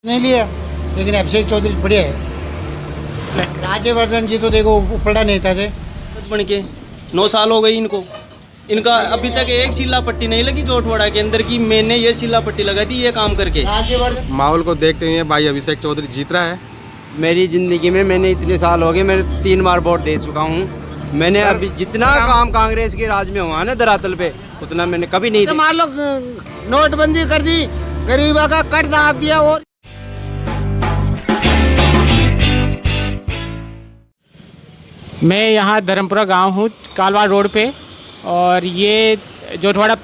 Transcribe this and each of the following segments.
नहीं लिया, लेकिन अभिषेक चौधरी बढ़िया है। राज्यवर्धन जी तो देखो उपड़ा नेता से बन के 9 साल हो गई इनको। इनका अभी तक एक सिल्ला पट्टी नहीं लगी जोटवाड़ा के अंदर की। मैंने ये सिल्ला पट्टी लगा दी ये काम करके। राज्यवर्धन माहौल को देखते हुए भाई अभिषेक चौधरी जीत रहा है। मेरी ज़िंदगी में मैंने इतने साल हो गए, मैं 3 बार वोट दे चुका हूँ। मैंने अभी जितना काम कांग्रेस के राज में हुआ ना धरातल पे, उतना मैंने कभी नहीं मान लो नोटबंदी कर दी, गरीबा का कट दाब दिया। और मैं यहाँ धर्मपुरा गांव हूँ, कालवाड़ रोड पे, और ये जोटवाड़ा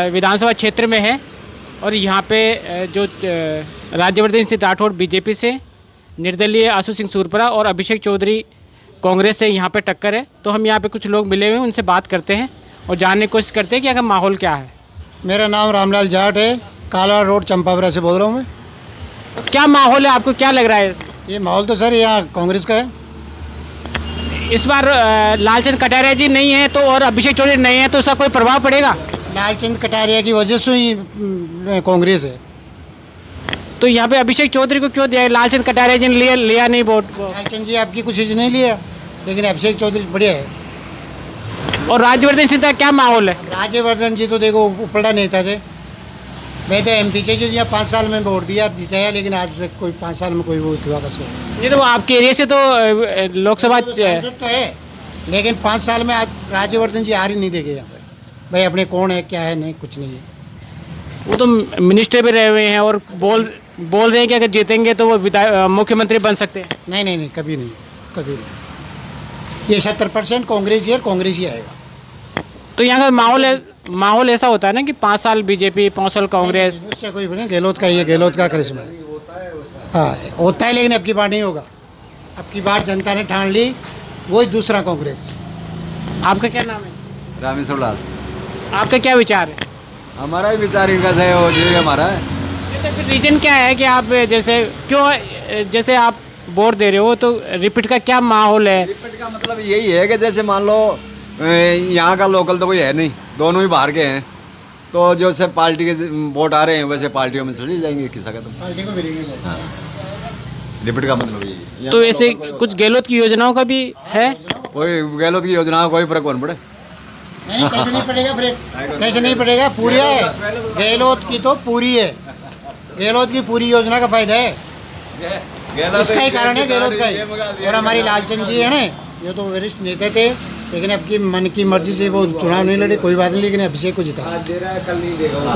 विधानसभा क्षेत्र में है। और यहाँ पे जो राज्यवर्धन सिंह राठौड़ बीजेपी से, निर्दलीय आशु सिंह सूरपुरा और अभिषेक चौधरी कांग्रेस से यहाँ पे टक्कर है। तो हम यहाँ पे कुछ लोग मिले हुए हैं, उनसे बात करते हैं और जानने की कोशिश करते हैं कि अगर माहौल क्या है। मेरा नाम रामलाल जाट है, कालवाड़ रोड चंपापुरा से बोल रहा हूँ मैं। क्या माहौल है, आपको क्या लग रहा है? ये माहौल तो सर यहाँ कांग्रेस का है। इस बार लालचंद कटारिया जी नहीं है तो, और अभिषेक चौधरी नहीं है तो उसका कोई प्रभाव पड़ेगा? लालचंद कटारिया की वजह से ही कांग्रेस है। तो यहाँ पे अभिषेक चौधरी को क्यों दिया? लालचंद कटारिया जी ने लिया नहीं वोट। लालचंद जी आपकी कुछ नहीं लिया, लेकिन अभिषेक चौधरी बढ़िया है। और राज्यवर्धन सिंह का क्या माहौल है? राज्यवर्धन जी तो देखो उपड़ा नेता से। मैं तो एमपी से जो यहाँ 5 साल में वोट दिया जिताया, लेकिन आज तक कोई 5 साल में कोई वोट हुआ कसो। ये तो आपके एरिया से तो लोकसभा सांसद तो है, लेकिन 5 साल में आज राज्यवर्धन जी हार ही नहीं देंगे यहाँ पर। भाई अपने कौन है क्या है, नहीं कुछ नहीं है। वो तो मिनिस्टर भी रहे हुए हैं और बोल रहे हैं कि अगर जीतेंगे तो वो मुख्यमंत्री बन सकते हैं। नहीं, कभी नहीं, कभी नहीं। ये 70% कांग्रेस ही है, कांग्रेस ही आएगा। तो यहाँ का माहौल ऐसा होता है ना कि 5 साल बीजेपी, 5 साल कांग्रेस। उससे कोई नहीं, गहलोत का ही है, गहलोत का करिश्मा है। हाँ होता है, लेकिन अब की बार नहीं होगा। अब की बार जनता ने ठान ली, वही दूसरा कांग्रेस। आपका क्या नाम है? रामेश्वर लाल। आपका क्या विचार है? हमारा भी विचार इनका सही हो जो हमारा है। तो फिर रीजन क्या है कि आप जैसे आप वोट दे रहे हो तो रिपीट का क्या माहौल है? रिपीट का मतलब यही है कि जैसे मान लो यहाँ का लोकल तो कोई है नहीं, दोनों ही बाहर के हैं। तो जो से पार्टी के वोट आ रहे हैं वैसे पार्टियों में चले जाएंगे किसा का। तो पार्टी को मिलेंगे। रिपीट का मतलब यही है। तो ऐसे कुछ गहलोत की योजनाओं का भी है? कोई गहलोत की योजना कोई फर्क कौन पड़े। नहीं, कैसे नहीं पड़ेगा फिर? कैसे नहीं पड़ेगा? पूरी है गहलोत की, तो पूरी है गहलोत की पूरी योजना का फायदा है। इसका ही कारण है गहलोत का ही। और हमारी लालचंद जी है ना, ये तो वरिष्ठ नेता थे, लेकिन अब की मन की मर्जी से वो चुनाव नहीं लड़े, कोई बात नहीं, लेकिन अभिषेक को जिता।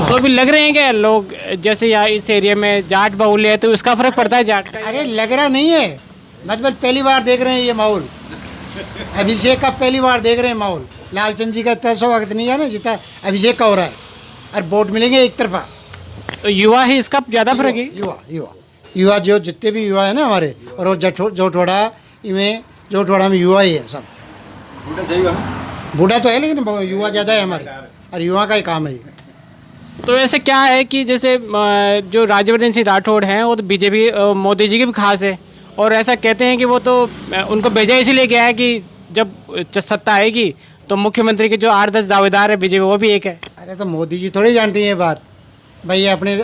तो अभी लग रहे हैं कि लोग जैसे यहाँ इस एरिया में जाट बहुल्य है तो उसका फर्क पड़ता है जाट का? अरे लग रहा नहीं है, मतलब पहली बार देख रहे हैं ये माहौल। अभिषेक का पहली बार देख रहे हैं माहौल। लालचंद जी का इतना वक्त नहीं है ना जितना अभिषेक का हो रहा है, और वोट मिलेंगे एक तरफा। तो युवा है, इसका ज़्यादा फर्क है? युवा जो जितने भी युवा है ना हमारे, और वो जोटवाड़ा में युवा ही है सब। बूढ़ा तो है, लेकिन युवा ज़्यादा है हमारे, और युवा का ही काम है ये। तो ऐसे क्या है कि जैसे जो राज्यवर्धन सिंह राठौड़ हैं वो तो बीजेपी मोदी जी के भी खास है, और ऐसा कहते हैं कि वो तो उनको भेजा इसीलिए गया है कि जब सत्ता आएगी तो मुख्यमंत्री के जो 8-10 दावेदार है बीजेपी वो भी एक है। अरे तो मोदी जी थोड़ी जानती हैं ये बात। भाई अपने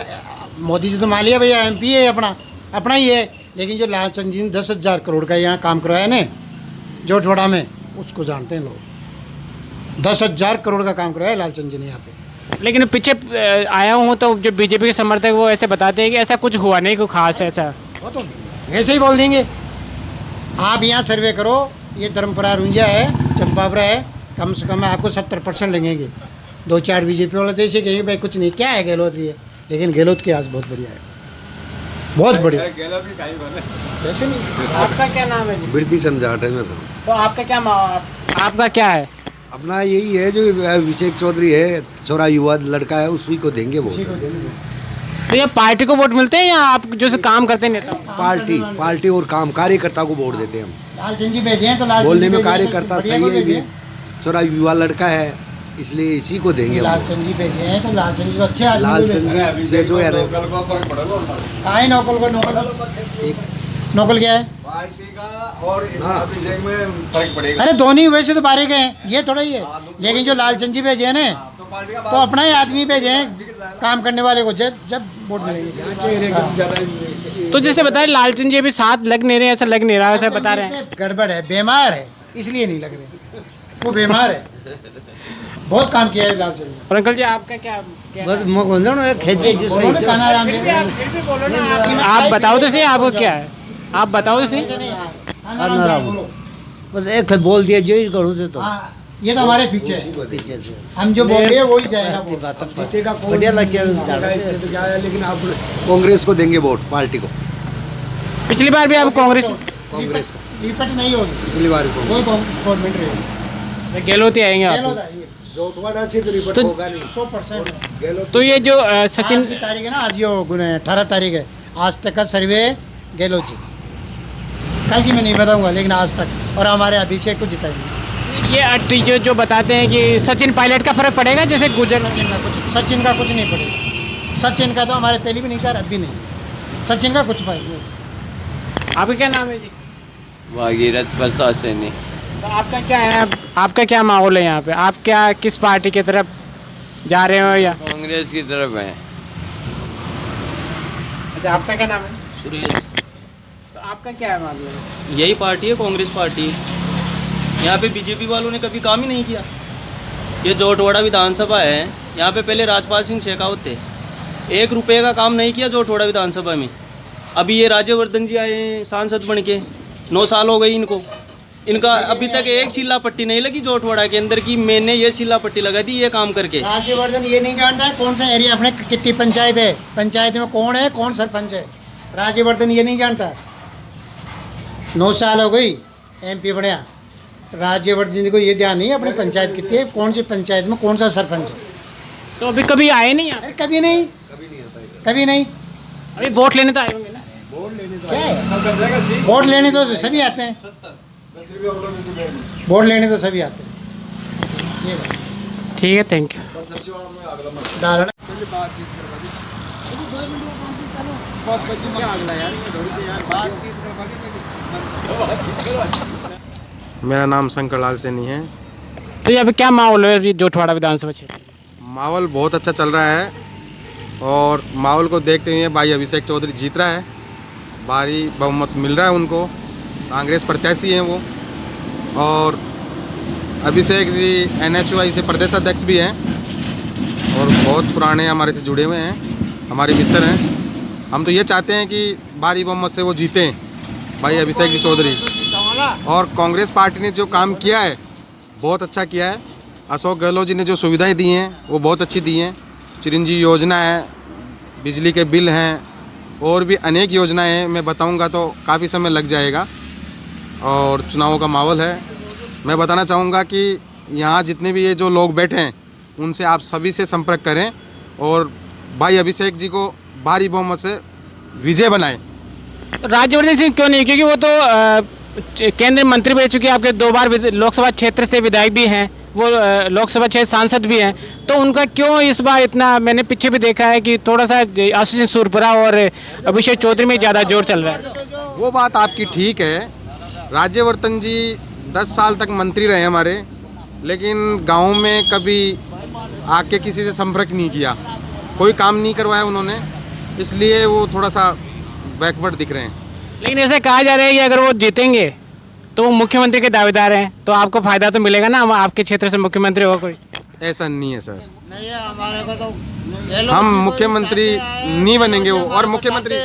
मोदी जी तो मान लिया भैया एमपी है, अपना ही है, लेकिन जो लालचंद जी ने 10,000 करोड़ का यहाँ काम करवाया ना जोटवाड़ा में, उसको जानते हैं लोग। 10,000 करोड़ का काम करवाया लालचंद जी ने यहाँ पे। लेकिन पीछे आया हूँ तो जो बीजेपी के समर्थक वो ऐसे बताते हैं कि ऐसा कुछ हुआ नहीं, कोई खास ऐसा। वो तो ऐसे ही बोल देंगे। आप यहाँ सर्वे करो, ये धर्मपुरा रुंजा है, चंपापुरा है, कम से कम आपको 70% लगेंगे। 2-4 बीजेपी वाले तो ऐसे कहेंगे भाई कुछ नहीं, क्या है गहलोत ये, लेकिन गहलोत की आज बहुत बढ़िया है, बहुत बढ़िया। कैसे नहीं? आपका क्या नाम है? बिरती चंद जाट है मेरा। तो आपका क्या है? अपना यही है, जो अभिषेक चौधरी है, छोरा युवा लड़का है, उसी को देंगे वो। तो ये पार्टी को वोट मिलते हैं या आप जो काम करते हैं नेता? पार्टी और काम कार्यकर्ता को वोट देते हैं हम। लालचंद जी भेजे हैं तो लालचंद बोलने में जी भेजे हैं, कार्यकर्ता बढ़िया सही को है, भेजे ये हैं। छोरा युवा लड़का है, इसलिए इसी को देंगे हम। लालचंद जी भेजे हैं तो लालचंद जी तो अच्छे आदमी को लालचंद भेजे। जी जो है ना, कहाँ है नौकल क्या है? पार्टी का और अभिषेक में फर्क पड़ेगा। अरे दोनों ही वैसे तो बारे गए हैं, ये थोड़ा ही है, लेकिन जो लालचंद जी भेजे हैं ना, तो अपना ही आदमी भेजे काम करने वाले को, जब जब वोट मिलेंगे। यहाँ के एरिया के ज़्यादा तो जैसे बताए लालचंद जी अभी साथ लग नहीं रहे, ऐसा लग नहीं रहा, ऐसा बता रहे हैं। गड़बड़ है, बीमार है, इसलिए नहीं लग रहे। वो बीमार है, बहुत काम किया है लालचंद ने। और अंकल जी आपका क्या बस बोलो ना खेचे जो बोलो ना, खाना आराम से। आप बताओ तो सही, आपको क्या है, आप बताओ तो सही। ऐसे नहीं, हाँ, खाना आराम से बोलो। बस एक बोल दिया जो ही करूँ तो हाँ, ये तो हमारे पीछे है, पीछे से हम जो बोल रहे हैं वही जाएगा वोट। जीतेगा कौन, बढ़िया लग गया जीतेगा इससे तो क्या है, लेकिन आप कांग्रेस को देंगे वोट, पार्टी को, पिछली बार भी आप कांग्रेस कांग्रेस को रिपीट नहीं होगी, पिछली बार को कोई गवर्नमेंट रहेगी। गहलोत ही आएंगे आप। गहलोत आएंगे, जोटवाड़ा से तो रिपोर्ट तो- होगा नहीं। 100%। गहलोत तो ये जो सचिन सचिन की तारीख है ना, आज ये 18 तारीख है, आज तक का सर्वे गहलोत जी, कल की मैं नहीं बताऊंगा, लेकिन आज तक, और हमारे अभिषेक को जिताएंगे। ये जो बताते हैं कि सचिन पायलट का फर्क पड़ेगा, जैसे गुजर सचिन का कुछ नहीं पड़ेगा। सचिन का तो हमारे पहले भी नहीं था, अब भी नहीं। सचिन का कुछ पाएगा। आपका क्या नाम है जी? भागीरथ प्रसाद सैनी। तो आपका क्या है, आपका क्या माहौल है यहाँ पे, आप क्या किस पार्टी की तरफ जा रहे हो या? कांग्रेस की तरफ है। अच्छा, आपका क्या नाम है? सुरेश, तो आपका क्या है मामला? यही पार्टी है, कांग्रेस पार्टी। यहाँ पे बीजेपी वालों ने कभी काम ही नहीं किया। ये जोटवाड़ा विधानसभा है, यहाँ पे पहले राजपाल सिंह शेखावत थे, 1 रुपये का काम नहीं किया जोटवाड़ा विधानसभा में। अभी ये राज्यवर्धन जी आए सांसद बन के, 9 साल हो गई इनको। इनका अभी तक एक सिल्ला पट्टी नहीं लगी जोटवाड़ा के अंदर की, मैंने ये सिल्ला पट्टी लगा दी ये काम करके। राज्यवर्धन ये नहीं जानता है कौन सा एरिया, अपने कितनी पंचायत है, पंचायत में कौन है, कौन सरपंच है, राज्यवर्धन ये नहीं जानता। 9 साल हो गई MP बढ़िया, राज्यवर्धन को ये ध्यान नहीं है अपनी पंचायत कितनी है, कौन सी पंचायत में कौन सा सरपंच है। तो अभी कभी आए नहीं आप? अरे कभी नहीं, कभी नहीं। अभी वोट लेने तो आए होंगे ना? क्या है, वोट लेने तो सभी आते हैं, वोट लेने तो सभी आते हैं। ये बात। ठीक है, थैंक यू। डालना मेरा नाम शंकर लाल सैनी है। तो यहाँ पे क्या माहौल है ये जोटवाड़ा विधानसभा क्षेत्र? माहौल बहुत अच्छा चल रहा है और माहौल को देखते हुए भाई अभिषेक चौधरी जीत रहा है, भारी बहुमत मिल रहा है उनको, कांग्रेस प्रत्याशी हैं वो। और अभिषेक जी NSUI से प्रदेश अध्यक्ष भी हैं और बहुत पुराने हमारे से जुड़े हुए हैं, हमारे मित्र हैं। हम तो ये चाहते हैं कि भारी बहुमत से वो जीतें भाई अभिषेक जी चौधरी। और कांग्रेस पार्टी ने जो काम किया है बहुत अच्छा किया है। अशोक गहलोत जी ने जो सुविधाएं दी हैं वो बहुत अच्छी दी हैं। चिरंजीवी योजना है, बिजली के बिल हैं, और भी अनेक योजनाएं हैं, मैं बताऊंगा तो काफ़ी समय लग जाएगा। और चुनावों का माहौल है। मैं बताना चाहूँगा कि यहाँ जितने भी ये जो लोग बैठे हैं उनसे आप सभी से संपर्क करें और भाई अभिषेक जी को भारी बहुमत से विजय बनाएं। राज्यवर्धन सिंह क्यों नहीं, क्योंकि वो तो केंद्रीय मंत्री रह चुके हैं, आपके 2 बार लोकसभा क्षेत्र से विधायक भी हैं, वो लोकसभा क्षेत्र सांसद भी हैं, तो उनका क्यों इस बार इतना, मैंने पीछे भी देखा है कि थोड़ा सा आशीष सुरपुरा और अभिषेक चौधरी में ज़्यादा जोर चल रहा है। वो बात आपकी ठीक है। राज्यवर्धन जी 10 साल तक मंत्री रहे हमारे, लेकिन गांव में कभी आके किसी से संपर्क नहीं किया, कोई काम नहीं करवाया उन्होंने, इसलिए वो थोड़ा सा बैकवर्ड दिख रहे हैं। लेकिन ऐसा कहा जा रहा है कि अगर वो जीतेंगे तो वो मुख्यमंत्री के दावेदार हैं, तो आपको फ़ायदा तो मिलेगा ना, आपके क्षेत्र से मुख्यमंत्री हो कोई? ऐसा नहीं है सर, नहीं है हमारे को तो हम मुख्यमंत्री नहीं बनेंगे वो। और मुख्यमंत्री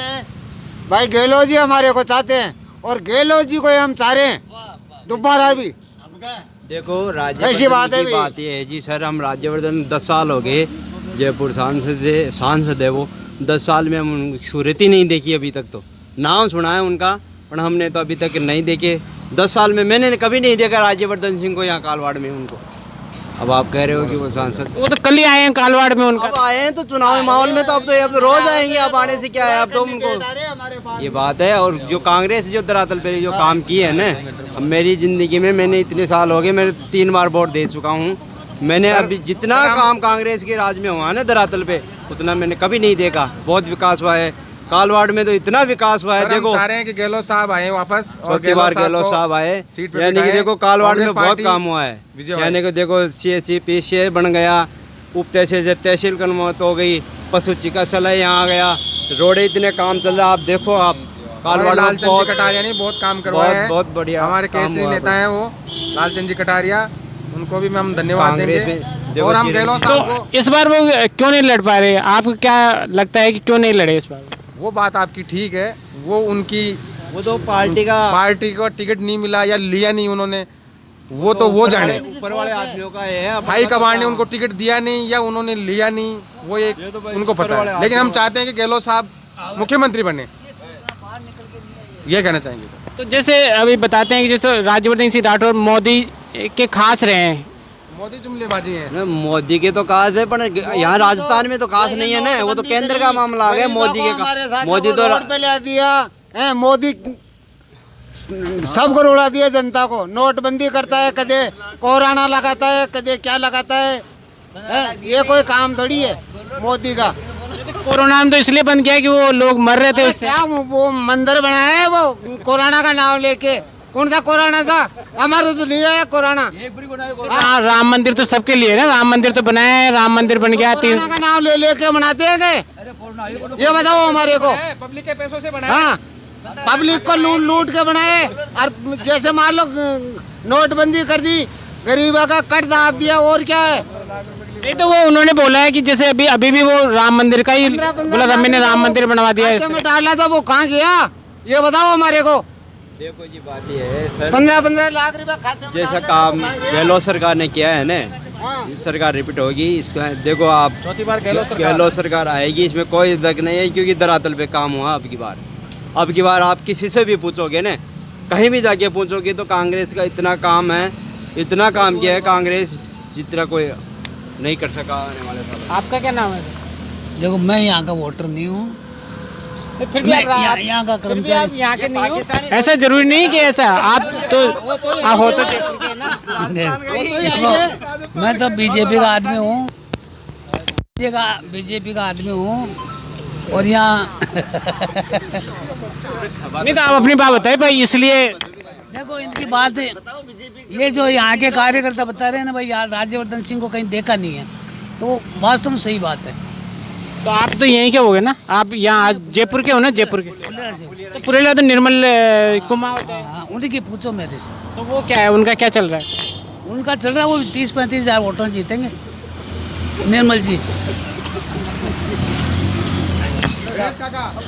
भाई गहलोत जी हमारे को चाहते हैं और गहलोत जी को हम चाह रहे हैं दोबारा भी। देखो ऐसी राज्यवर्धन बात है की भाई। बात ये है जी सर, हम राज्यवर्धन 10 साल हो गए जयपुर सांसद है वो। 10 साल में हम उनकी सूरत ही नहीं देखी अभी तक, तो नाम सुना है उनका पर हमने तो अभी तक नहीं देखे। 10 साल में मैंने कभी नहीं देखा राज्यवर्धन सिंह को यहाँ कालवाड़ में उनको। अब आप कह रहे हो कि वो सांसद, वो तो कल ही आए हैं कालवाड़ में उनका। अब आए हैं तो चुनावी माहौल में, तो अब तो रोज आएंगे, अब आने से क्या है, अब तो उनको ये बात है। और जो कांग्रेस जो धरातल पे जो काम किए है ना, अब मेरी ज़िंदगी में मैंने इतने साल हो गए, मैं 3 बार वोट दे चुका हूँ। मैंने अभी जितना काम कांग्रेस के राज में हुआ है ना धरातल पे, उतना मैंने कभी नहीं देखा। बहुत विकास हुआ है कालवाड़ में, तो इतना विकास हुआ है। सर, हम देखो चाह रहे हैं कि गहलोत साहब आए वापस और गहलोत साहब आए, यानी कि देखो कालवाड़ में बहुत काम हुआ है। विजय यानी कि देखो CSC PCA बन गया, उप तहसील से तहसील कन्वर्ट हो गई, पशु चिकित्सालय यहाँ आ गया, रोडे इतने काम चल रहा है। आप देखो, आप कालवाड़ में लालचंद जी कटारिया ने बहुत काम करवाया है, बहुत बढ़िया हमारे काम केसरी हुआ नेता है। हैं वो लालचंद जी कटारिया, उनको भी हम धन्यवाद कांग्रेस देंगे। में देखो और हम जी- गहलोत साहब तो को, इस बार वो क्यों नहीं लड़ पा रहे? आपको क्या लगता है कि क्यों नहीं लड़े इस बार? वो बात आपकी ठीक है, वो उनकी वो तो पार्टी का पार्टी को टिकट नहीं मिला या लिया नहीं उन्होंने, वो तो वो जाने। ऊपर वाले आदमियों का ये है। हाई कमांड ने उनको टिकट दिया नहीं या उन्होंने लिया नहीं, वो एक ये तो भाई उनको ऊपर पता वाले है। लेकिन हम आदमी चाहते हैं कि गहलोत साहब मुख्यमंत्री बने, ये कहना चाहेंगे सर। तो जैसे अभी बताते हैं कि जैसे राज्यवर्धन सिंह राठौर मोदी के खास रहे हैं, मोदी जुमलेबाजी है। ना, मोदी के तो काज है, पर यहाँ राजस्थान में तो काज नहीं है ना, वो तो केंद्र का मामला आ गया। मोदी के मोदी तो रोड पे ले दिया है, मोदी सबको रुला दिया जनता को। नोटबंदी करता है, कदे कोरोना लगाता है, कदे क्या लगाता है, ये कोई काम थोड़ी है मोदी का। कोरोना में तो इसलिए बंद किया कि वो लोग मर रहे थे उससे। क्या वो मंदिर बनाया है वो कोरोना का नाम लेके? कौन सा कोरोना था? हमारा तो नहीं आया कोरोना। हाँ, राम मंदिर तो सबके लिए है ना, राम मंदिर तो बनाया है, राम मंदिर बन गया। कोरोना का नाम ले लेके मनाते हैं क्या? ये बताओ हमारे को। पब्लिक के पैसों से बनाया। हाँ, पब्लिक को लूट लूट के बनाए। और जैसे मान लो नोटबंदी कर दी, गरीबों का कट दाब दिया, और क्या है? नहीं तो वो उन्होंने बोला है कि जैसे अभी भी वो राम मंदिर का ही बोला, रम्मी ने राम मंदिर बनवा दिया है खाते में डाला था, वो कहाँ गया? ये बताओ हमारे को। देखो जी, बात ये है सर, 15-15 लाख रुपए खाते में जैसा डाल काम रहे हैं। गहलोत सरकार ने किया है ना, हाँ। सरकार रिपीट होगी। इसका देखो आप, चौथी बार गहलोत सरकार आएगी, इसमें कोई दक नहीं है, क्योंकि धरातल पे काम हुआ अब की बार आप किसी से भी पूछोगे ना, कहीं भी जाके पूछोगे तो कांग्रेस का इतना काम है, इतना काम किया है कांग्रेस, जितना कोई नहीं कर सका आने वाले साल। आपका क्या नाम है? देखो, मैं यहाँ का वोटर नहीं हूँ, फिर भी आप यहाँ का फिर भी आप यहाँ के नहीं हो, ऐसा जरूरी नहीं कि ऐसा आप तो आप हो तो जयपुर के ना। देखो, मैं तो बीजेपी का आदमी हूँ, बीजेपी का आदमी हूँ, और यहाँ नहीं तो आप अपनी बात बताए भाई, इसलिए देखो इनकी बात है, ये जो यहाँ के कार्यकर्ता बता रहे हैं ना भाई, यार राज्यवर्धन सिंह को कहीं देखा नहीं है, तो वो वास्तव में सही बात है। तो आप तो यहीं के हो गए ना, आप यहाँ जयपुर के हो ना, जयपुर के। तो पुरेला तो निर्मल कुमार होता है, हाँ, उन्हीं की पूछो मेरे से, तो वो क्या है, उनका क्या चल रहा है? उनका चल रहा है, वो 30-35 हज़ार वोटर जीतेंगे, निर्मल जी।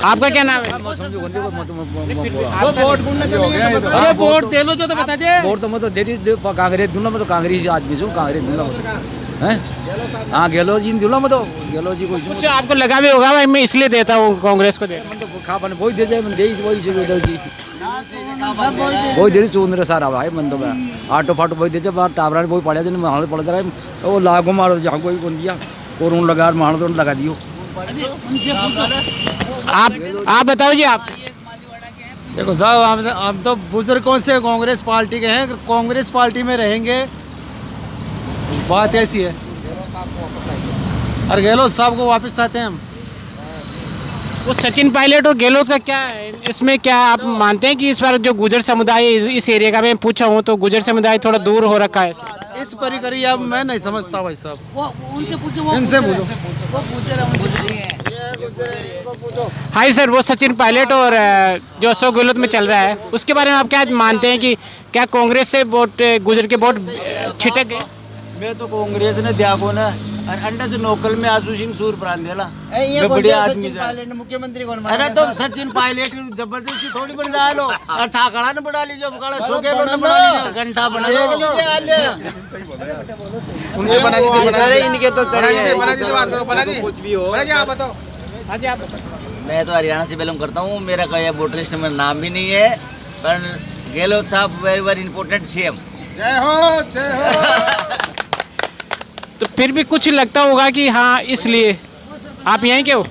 आपका क्या नाम है? अरे वोट दे लो जो तो बता दे। वोट तो मैं तो दे दी कांग्रेस दूंगा, मैं तो कांग्रेस आदमी हूँ, कांग्रेस दूंगा हैं। हाँ, गहलोत जी दूंगा, मैं तो गहलोत जी को कुछ आपको लगा भी होगा भाई मैं इसलिए देता हूँ कांग्रेस को देता हूँ। खा पाने वही दे जाए, मैं दे वही से गहलोत जी वही दे चून रहे सारा भाई, मन तो मैं आटो फाटो वही दे जाए, बाहर टावरा वही पड़ा जाए, माहौल पड़ रहा है, वो लागो मारो जहाँ कोई कौन दिया कोरोना लगा, माहौल तो लगा दियो। आप बताओ जी। आप देखो साहब, हम तो बुजुर्गों से कांग्रेस पार्टी के हैं, कांग्रेस पार्टी में रहेंगे, बात ऐसी है। और गहलोत साहब को वापस चाहते हैं हम। वो सचिन पायलट और गहलोत का क्या है इसमें, क्या आप मानते हैं कि इस बार जो गुजर समुदाय इस एरिया का, मैं पूछा हूँ तो गुजर समुदाय थोड़ा दूर हो रखा है इस परिक्रिया अब मैं नहीं समझता भाई साहब, उनसे पूछो, इनसे पूछो। हाय सर, वो सचिन पायलट और जो अशोक गहलोत में चल रहा है, उसके बारे में आप क्या मानते हैं कि क्या कांग्रेस से वोट गुजर के वोट छिटक गए? मैं तो कांग्रेस ने दिया को ना, और अंडा से लोकल में आजू सिंह सूर प्राण देला, बढ़िया आदमी मुख्यमंत्री कौन? अरे तो सचिन पायलट जबरदस्ती थोड़ी बन जाए लो, और ठाकड़ा ने बढ़ा लीजिए, बढ़ा लीजिए, घंटा बना लो, उनसे बना दीजिए, इनके तो बना दीजिए बात करो, बना दी कुछ भी हो। आप बताओ। हाँ जी, आप बताओ। मैं तो हरियाणा से बिलोंग करता हूँ, मेरा कोई वोटर लिस्ट में नाम भी नहीं है, पर गहलोत साहब वेरी इम्पोर्टेंट सीएम। जय हो, जय हो। तो फिर भी कुछ लगता होगा कि हाँ, इसलिए आप यहीं के हो?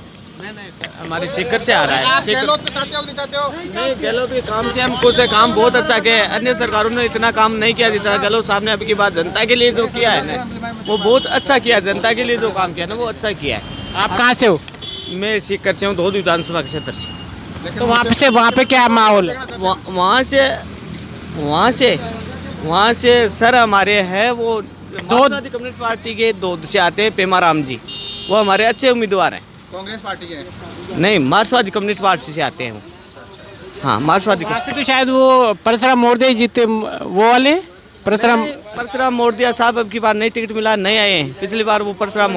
हमारे सीकर से आ रहा है। आप गहलोत को चाहते हो कि नहीं चाहते हो? नहीं, गहलोत के काम से हम खुश है, काम बहुत अच्छा किया है। अन्य सरकारों ने इतना काम नहीं किया जितना गहलोत साहब ने अब की बात जनता के लिए जो किया है ना, वो बहुत अच्छा किया। जनता के लिए जो काम किया ना, वो अच्छा किया है। आप कहाँ से हो? मैं सीकर से हूँ, धोद विधानसभा क्षेत्र से। तो वहाँ पे क्या माहौल है? वहाँ से सर हमारे है वो मार्क्सवादी कम्युनिस्ट पार्टी के दो से आते हैं, पेमाराम जी, वो हमारे अच्छे उम्मीदवार हैं। कांग्रेस पार्टी के हैं? नहीं, मार्क्सवादी कम्युनिस्ट पार्टी से आते हैं वो। हाँ, मार्क्सवादी वहाँ से तो शायद वो परशुराम मोर्दे जीते, वो वाले परशुराम मोर्दिया साहब अब की बार नई टिकट मिला, नए आए हैं। पिछली बार वो परशुराम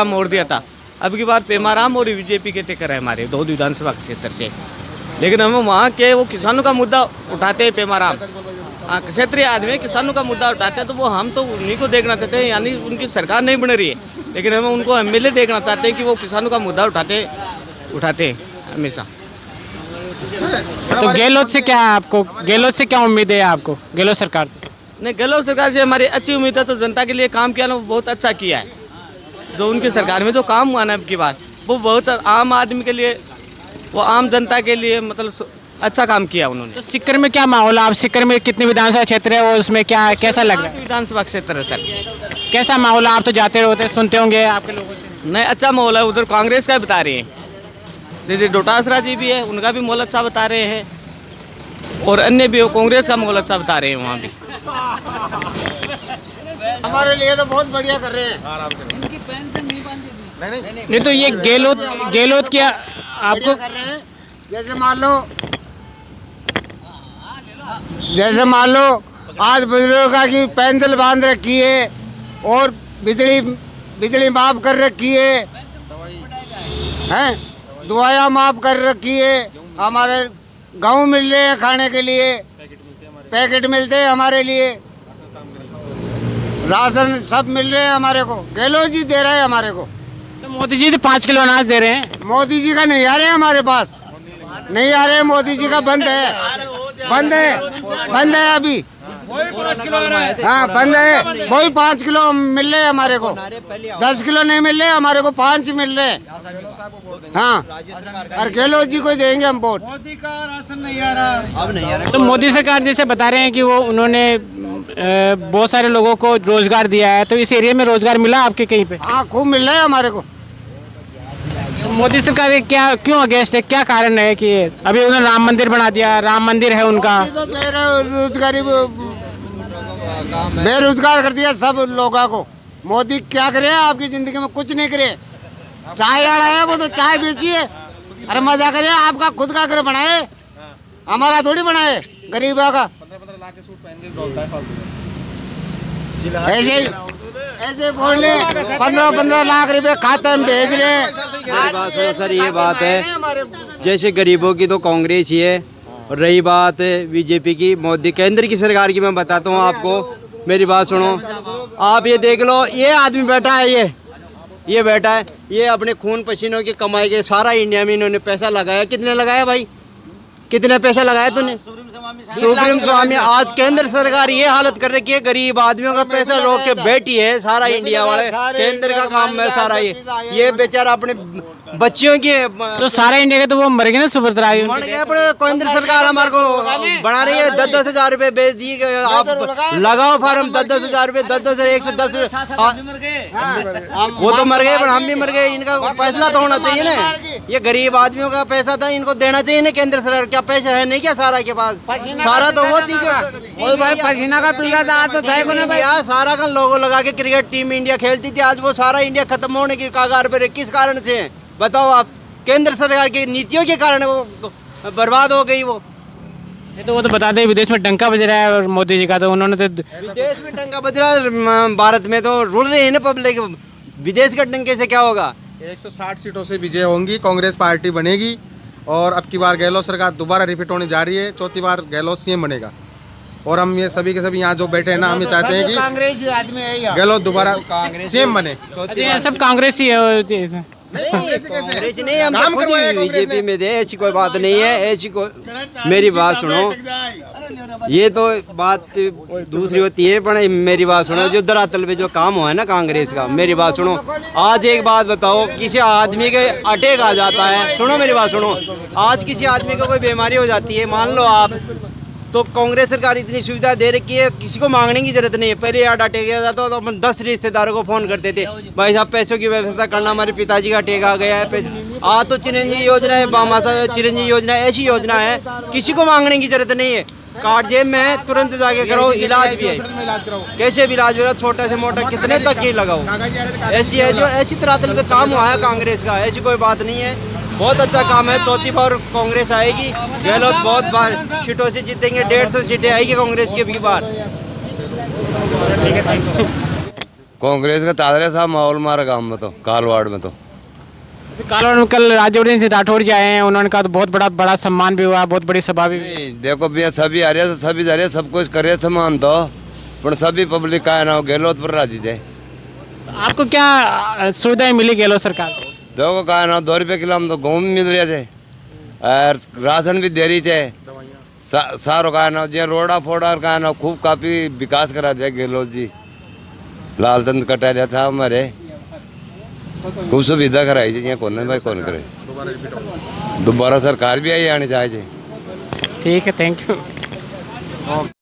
मोर्दिया था, अब की बार पेमाराम और बीजेपी के टिकर है हमारे दो विधानसभा क्षेत्र से। लेकिन हम वहाँ के वो किसानों का मुद्दा उठाते हैं, पेमाराम हाँ क्षेत्रीय आदमी किसानों का मुद्दा उठाते हैं, तो वो हम तो उन्हीं को देखना चाहते हैं, यानी उनकी सरकार नहीं बन रही है, लेकिन हम उनको एमएलए देखना चाहते हैं कि वो किसानों का मुद्दा उठाते हैं हमेशा। तो गहलोत से क्या आपको, गहलोत से क्या उम्मीद है आपको, गहलोत सरकार से? नहीं, गहलोत सरकार से हमारी अच्छी उम्मीद है, तो जनता के लिए काम किया ना, वो बहुत अच्छा किया है। जो उनकी सरकार में जो काम हुआ ना अब की बार, वो बहुत आम आदमी के लिए, वो आम जनता के लिए मतलब अच्छा काम किया उन्होंने। तो सिक्कर में क्या माहौल है? आप सिक्कर में कितने विधानसभा क्षेत्र है और उसमें क्या कैसा लग रहा है? विधानसभा क्षेत्र है सर। कैसा माहौल है? आप तो जाते रहते, सुनते होंगे आपके लोगों से। नहीं, अच्छा माहौल है, उधर कांग्रेस का बता रहे हैं, जैसे डोटासरा जी भी है, उनका भी माहौल अच्छा बता रहे हैं, और अन्य भी कांग्रेस का माहौल अच्छा बता रहे हैं वहाँ भी। हमारे लिए तो बहुत बढ़िया कर रहे हैं। नहीं तो ये गहलोत क्या आपको कर रहे हैं? जैसे मान लो आज बुजुर्गों की पेंशन बांध रखी है, और बिजली माफ कर रखी है, दवाइयाँ माफ कर रखी है, हमारे गेहूँ मिल रहे हैं खाने के लिए, पैकेट मिलते हैं हमारे लिए, राशन सब मिल रहे हैं हमारे को, गहलोत जी दे रहे हैं हमारे को। तो मोदी जी तो 5 किलो अनाज दे रहे हैं। मोदी जी का नहीं आ रहे हमारे पास, नहीं आ रहे, मोदी जी का बंद है अभी, हाँ बंद है। वही 5 किलो मिल रहे हमारे को, 10 किलो नहीं मिल रहे हमारे को, 5 मिल रहे। हाँ, और गहलोत जी को देंगे हम वोट। मोदी का राशन नहीं आ रहा, अब नहीं आ रहा। तो मोदी सरकार जैसे बता रहे हैं कि वो उन्होंने बहुत सारे लोगों को रोजगार दिया है, तो इस एरिया में रोजगार मिला आपके कहीं पे? हाँ, खूब मिल रहा है हमारे को। तो मोदी सरकार क्या क्यों अगेंस्ट है, क्या कारण है कि अभी उन्होंने राम मंदिर बना दिया, राम मंदिर है उनका, तो बेरोजगार कर दिया सब लोगों को। मोदी क्या करे आपकी जिंदगी में? कुछ नहीं करे। चाय वाला है वो तो चाय बेचिए, अरे मजा करे, आपका खुद का घर बनाए, हमारा थोड़ी बनाए, गरीबों का। ऐसे बोल ले 15-15 लाख रुपए खाते में भेज रहे हैं। सर ये बात है, जैसे गरीबों की तो कांग्रेस ही है, और रही बात बीजेपी की, मोदी केंद्र की सरकार की, मैं बताता हूँ आपको, मेरी बात सुनो। आप ये देख लो, ये आदमी बैठा है, ये बैठा है, ये अपने खून पसीनों की कमाई के सारा इंडिया में इन्होंने पैसा लगाया। कितने लगाया भाई, कितने पैसा लगाया तूने? सुप्रीम स्वामी। आज केंद्र सरकार ये हालत कर रखी है, गरीब आदमियों का पैसा रोक के बैठी है, सारा इंडिया वाले केंद्र का काम है सारा। ये बेचारा अपने बच्चियों की, तो सारा इंडिया के तो वो मर गए ना, सुभद्रा मर गए। अपने केंद्र सरकार हमारे को बना रही है, 10-10 हजार रुपए बेच दिए। आप लगाओ फार्म, 10-10 हजार रुपए, 10-10 110। वो तो मर गए, पर हम भी मर गए। इनका फैसला तो होना चाहिए ना, ये गरीब आदमियों का पैसा था, इनको देना चाहिए ना केंद्र सरकार। क्या पैसा है नहीं क्या सारा के पास? सारा तो वो थी भाई, पसीना का पिला था तो था को भाई। सारा का लोगो लगा के क्रिकेट टीम इंडिया खेलती थी, आज वो सारा इंडिया खत्म होने की कगार पर। किस कारण से बताओ आप? केंद्र सरकार की नीतियों के कारण वो बर्बाद हो गई। वो तो बता दें, विदेश में डंका बज रहा है और मोदी जी का, तो उन्होंने तो विदेश में डंका बज रहा है, भारत में तो रुल रही है ना पब्लिक। विदेश के डंके से क्या होगा? 160 सीटों से विजय होंगी, कांग्रेस पार्टी बनेगी, और अब की बार गहलोत सरकार दोबारा रिपीट होने जा रही है, चौथी बार गहलोत सीएम बनेगा। और हम ये सभी के सभी यहाँ जो बैठे हैं ना, हम ये चाहते हैं कि कांग्रेसी आदमी है, गहलोत दोबारा सीएम बने। सब कांग्रेस ही है। कांग्रेस नहीं, हम तो खुद ही बीजेपी में थे, ऐसी कोई बात नहीं है। ऐसी कोई, मेरी बात सुनो, ये तो बात दूसरी होती है, पर मेरी बात सुनो, जो धरातल पे जो काम हुआ है ना कांग्रेस का, मेरी बात सुनो। आज एक बात बताओ, किसी आदमी के अटैक आ जाता है, सुनो मेरी बात सुनो, आज किसी आदमी को कोई बीमारी हो जाती है, मान लो आप, तो कांग्रेस सरकार इतनी सुविधा दे रखी है, किसी को मांगने की जरूरत नहीं है। पहले यार अटैक आ जाता तो अपन 10 रिश्तेदारों को फ़ोन करते थे, भाई साहब पैसों की व्यवस्था करना, हमारे पिताजी का अटैक आ गया है। आज तो चिरंजीवी योजना है, बामासा चिरंजीवी योजना, ऐसी योजना है, किसी को मांगने की जरूरत नहीं है। कार्ड जेब में है, तुरंत जाके कराओ, इलाज भी है, कैसे भी इलाज हो, छोटा से मोटा कितने तक की लगाओ। ऐसी है जो ऐसी तरह पे काम हुआ है कांग्रेस का, ऐसी कोई बात नहीं है, बहुत अच्छा काम है। चौथी बार कांग्रेस आएगी, गहलोत बहुत बार सीटों से जीतेंगे, 150 सीटें आएगी कांग्रेस की अबकी बार। कांग्रेस का तादरे साहब माहौल मारा गाँव में तो, कालवाड़ में तो। कालवाड़ में कल राज्यवर्धन सिंह राठौर जी आए हैं, उन्होंने कहा तो बहुत बड़ा सम्मान भी हुआ, बहुत बड़ी सभा भी। देखो भैया सभी आ रहे, सभी जा रहे, सब कुछ करे सम्मान तो, पर सभी पब्लिक का है ना गहलोत पर राजी जाए। आपको क्या सुविधाएं मिली गहलोत सरकार से? देखो का है ना 2 रुपये किलो हम तो गेहूँ मिल रहे थे, और राशन भी दे रही थे, सारो का है ना जो रोड़ा फोड़ा का है ना खूब काफ़ी विकास करा दिया गहलोत जी। लालचंद कटारिया था हमारे, खूब सुविधा कराई थी, यहाँ कौन भाई कौन करे, दोबारा सरकार भी आई आनी चाहिए। ठीक है, थैंक यू।